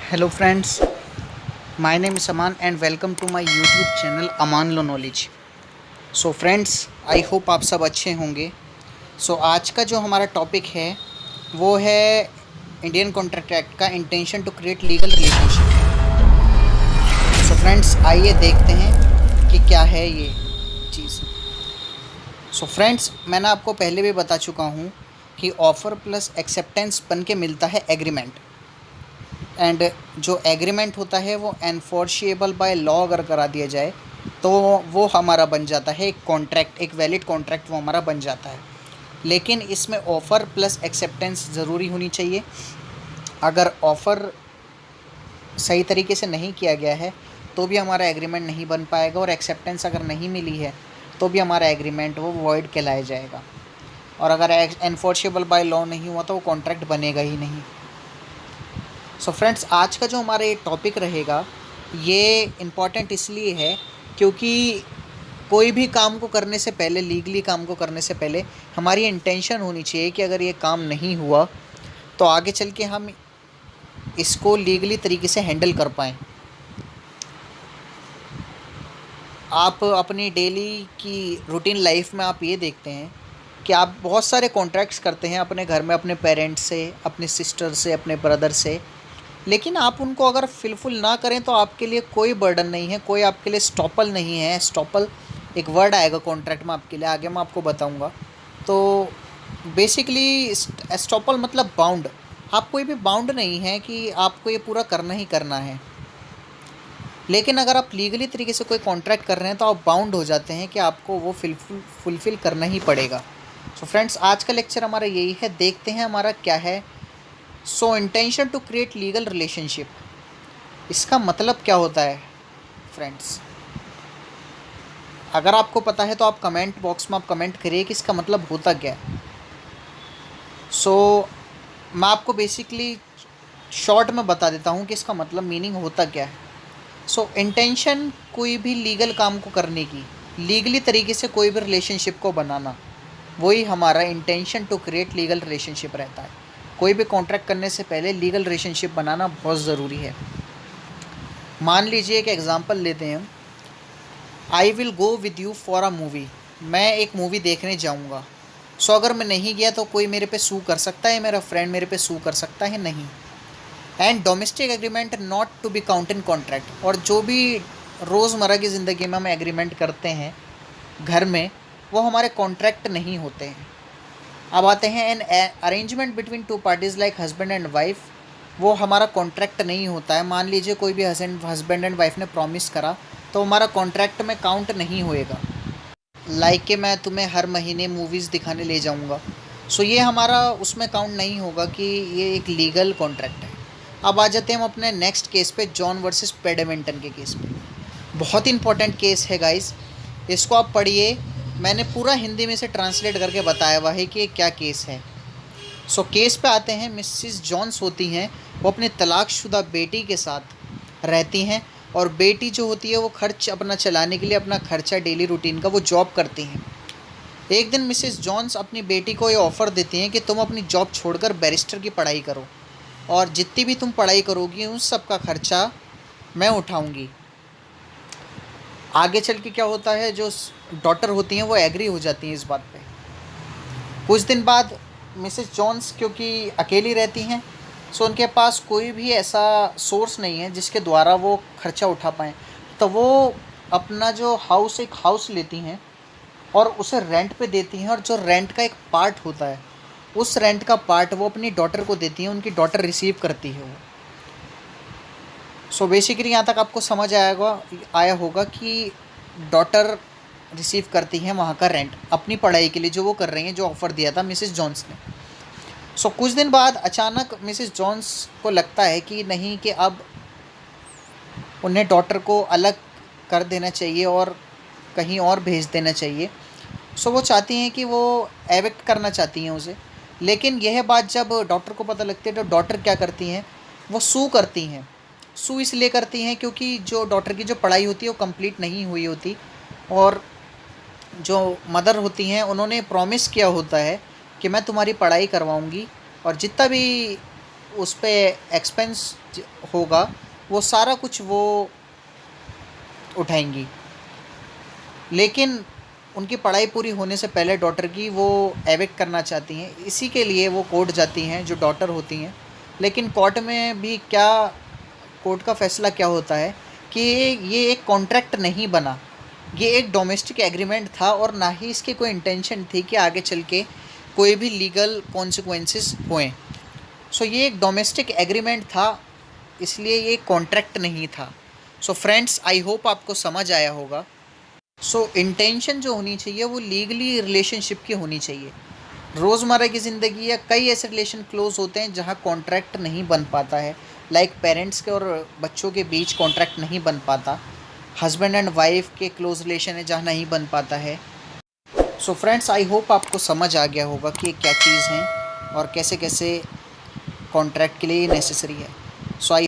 Hello friends, my name is Aman and welcome to my YouTube channel Aman low knowledge. So friends, I hope आप सब अच्छे होंगे। आज का जो हमारा टॉपिक है वो है इंडियन कॉन्ट्रैक्ट एक्ट का intention to create legal relationship. Friends, आइए देखते हैं कि क्या है ये चीज़। फ्रेंड्स, मैंने आपको पहले भी बता चुका हूँ कि ऑफ़र प्लस एक्सेप्टेंस बन के मिलता है एग्रीमेंट। एंड जो एग्रीमेंट होता है वो एनफोर्शिएबल बाय लॉ अगर करा दिया जाए तो वो हमारा बन जाता है एक कॉन्ट्रैक्ट, एक वैलिड कॉन्ट्रैक्ट वो हमारा बन जाता है। लेकिन इसमें ऑफ़र प्लस एक्सेप्टेंस ज़रूरी होनी चाहिए। अगर ऑफ़र सही तरीके से नहीं किया गया है तो भी हमारा एग्रीमेंट नहीं बन पाएगा, और एक्सेप्टेंस अगर नहीं मिली है तो भी हमारा एग्रीमेंट वो वॉइड कहलाया जाएगा। और अगर एनफोर्शिएबल बाय लॉ नहीं हुआ तो वो कॉन्ट्रैक्ट बनेगा ही नहीं। फ्रेंड्स, आज का जो हमारा ये टॉपिक रहेगा ये इम्पॉर्टेंट इसलिए है क्योंकि कोई भी काम को करने से पहले, लीगली काम को करने से पहले हमारी इंटेंशन होनी चाहिए कि अगर ये काम नहीं हुआ तो आगे चल के हम इसको लीगली तरीके से हैंडल कर पाएँ। आप अपनी डेली की रूटीन लाइफ में आप ये देखते हैं कि आप बहुत सारे कॉन्ट्रैक्ट्स करते हैं अपने घर में, अपने पेरेंट्स से, अपने सिस्टर से, अपने ब्रदर से, लेकिन आप उनको अगर फिलफुल ना करें तो आपके लिए कोई बर्डन नहीं है, कोई आपके लिए स्टॉपल नहीं है। स्टॉपल एक वर्ड आएगा कॉन्ट्रैक्ट में आपके लिए, आगे मैं आपको बताऊंगा। तो बेसिकली स्टॉपल मतलब बाउंड। आप कोई भी बाउंड नहीं है कि आपको ये पूरा करना ही करना है। लेकिन अगर आप लीगली तरीके से कोई कॉन्ट्रैक्ट कर रहे हैं तो आप बाउंड हो जाते हैं कि आपको वो फुलफ़िल करना ही पड़ेगा। फ्रेंड्स, आज का लेक्चर हमारा यही है। देखते हैं हमारा क्या है। Intention to create legal relationship, इसका मतलब क्या होता है फ्रेंड्स? अगर आपको पता है तो आप कमेंट बॉक्स में आप कमेंट करिए कि इसका मतलब होता क्या है। मैं आपको बेसिकली शॉर्ट में बता देता हूँ कि इसका मतलब मीनिंग होता क्या है। इंटेंशन कोई भी लीगल काम को करने की, लीगली तरीके से कोई भी रिलेशनशिप को बनाना, वही हमारा intention to create legal relationship रहता है। कोई भी कॉन्ट्रैक्ट करने से पहले लीगल रिलेशनशिप बनाना बहुत ज़रूरी है। मान लीजिए एक एग्ज़ाम्पल लेते हैं हम। I will go with you for a movie, मैं एक मूवी देखने जाऊंगा। अगर मैं नहीं गया तो कोई मेरे पे सू कर सकता है, मेरा फ्रेंड मेरे पे सू कर सकता है? नहीं। And domestic agreement not to be count in contract, और जो भी रोज़मर्रा की ज़िंदगी में हम एग्रीमेंट करते हैं घर में, वो हमारे कॉन्ट्रैक्ट नहीं होते हैं। अब आते हैं an arrangement between two parties like husband and wife, वो हमारा कॉन्ट्रैक्ट नहीं होता है। मान लीजिए कोई भी हस्बैंड एंड वाइफ ने प्रॉमिस करा तो हमारा कॉन्ट्रैक्ट में काउंट नहीं होएगा। लाइक कि मैं तुम्हें हर महीने मूवीज़ दिखाने ले जाऊंगा, ये हमारा उसमें काउंट नहीं होगा कि ये एक लीगल कॉन्ट्रैक्ट है। अब आ जाते हैं हम अपने नेक्स्ट केस पे, जॉन वर्सेस पेडमिंटन के केस पे। बहुत इंपॉर्टेंट केस है गाइस, इसको आप पढ़िए। मैंने पूरा हिंदी में से ट्रांसलेट करके बताया हुआ है कि क्या केस है। केस पे आते हैं। मिसिस जॉन्स होती हैं, वो अपने तलाकशुदा बेटी के साथ रहती हैं, और बेटी जो होती है वो खर्च अपना चलाने के लिए, अपना खर्चा डेली रूटीन का, वो जॉब करती हैं। एक दिन मिसिस जॉन्स अपनी बेटी को ये ऑफ़र देती हैं कि तुम अपनी जॉब छोड़कर बैरिस्टर की पढ़ाई करो, और जितनी भी तुम पढ़ाई करोगी उस सब का खर्चा मैं उठाऊँगी। आगे चल के क्या होता है, जो डॉटर होती हैं वो एग्री हो जाती हैं इस बात पे। कुछ दिन बाद मिसेस जॉन्स क्योंकि अकेली रहती हैं, उनके पास कोई भी ऐसा सोर्स नहीं है जिसके द्वारा वो खर्चा उठा पाएँ, तो वो अपना जो एक हाउस लेती हैं और उसे रेंट पे देती हैं, और जो रेंट का एक पार्ट होता है उस रेंट का पार्ट वो अपनी डॉटर को देती हैं। उनकी डॉटर रिसीव करती है वो। बेसिकली यहाँ तक आपको समझ आया होगा कि डॉटर रिसीव करती हैं वहाँ का रेंट अपनी पढ़ाई के लिए, जो वो कर रही हैं, जो ऑफ़र दिया था मिसेस जॉन्स ने। कुछ दिन बाद अचानक मिसेस जॉन्स को लगता है कि नहीं, कि अब उन्हें डॉटर को अलग कर देना चाहिए और कहीं और भेज देना चाहिए। वो चाहती हैं कि वो एविक्ट करना चाहती हैं उसे। लेकिन यह बात जब डॉटर को पता लगती है तो डॉटर क्या करती हैं, वो सू करती हैं। सू इसलिए करती हैं क्योंकि जो डॉटर की जो पढ़ाई होती है वो कंप्लीट नहीं हुई होती, और जो मदर होती हैं उन्होंने प्रॉमिस किया होता है कि मैं तुम्हारी पढ़ाई करवाऊंगी, और जितना भी उस पे एक्सपेंस होगा वो सारा कुछ वो उठाएंगी। लेकिन उनकी पढ़ाई पूरी होने से पहले डॉटर की वो एविक्ट करना चाहती हैं, इसी के लिए वो कोर्ट जाती हैं जो डॉटर होती हैं। लेकिन कोर्ट में भी क्या, कोर्ट का फ़ैसला क्या होता है कि ये एक कॉन्ट्रैक्ट नहीं बना, ये एक डोमेस्टिक एग्रीमेंट था और ना ही इसकी कोई इंटेंशन थी कि आगे चल के कोई भी लीगल कॉन्सिक्वेंसेस होएं। सो ये एक डोमेस्टिक एग्रीमेंट था, इसलिए ये कॉन्ट्रैक्ट नहीं था। सो फ्रेंड्स, आई होप आपको समझ आया होगा। सो इंटेंशन जो होनी चाहिए वो लीगली रिलेशनशिप की होनी चाहिए। रोज़मर्रा की ज़िंदगी या कई ऐसे रिलेशन क्लोज होते हैं जहाँ कॉन्ट्रैक्ट नहीं बन पाता है, लाइक पेरेंट्स के और बच्चों के बीच कॉन्ट्रैक्ट नहीं बन पाता, हस्बैंड एंड वाइफ के क्लोज रिलेशन है जहाँ नहीं बन पाता है। सो फ्रेंड्स, आई होप आपको समझ आ गया होगा कि ये क्या चीज़ है और कैसे कैसे कॉन्ट्रैक्ट के लिए ये नेसेसरी है। सो आई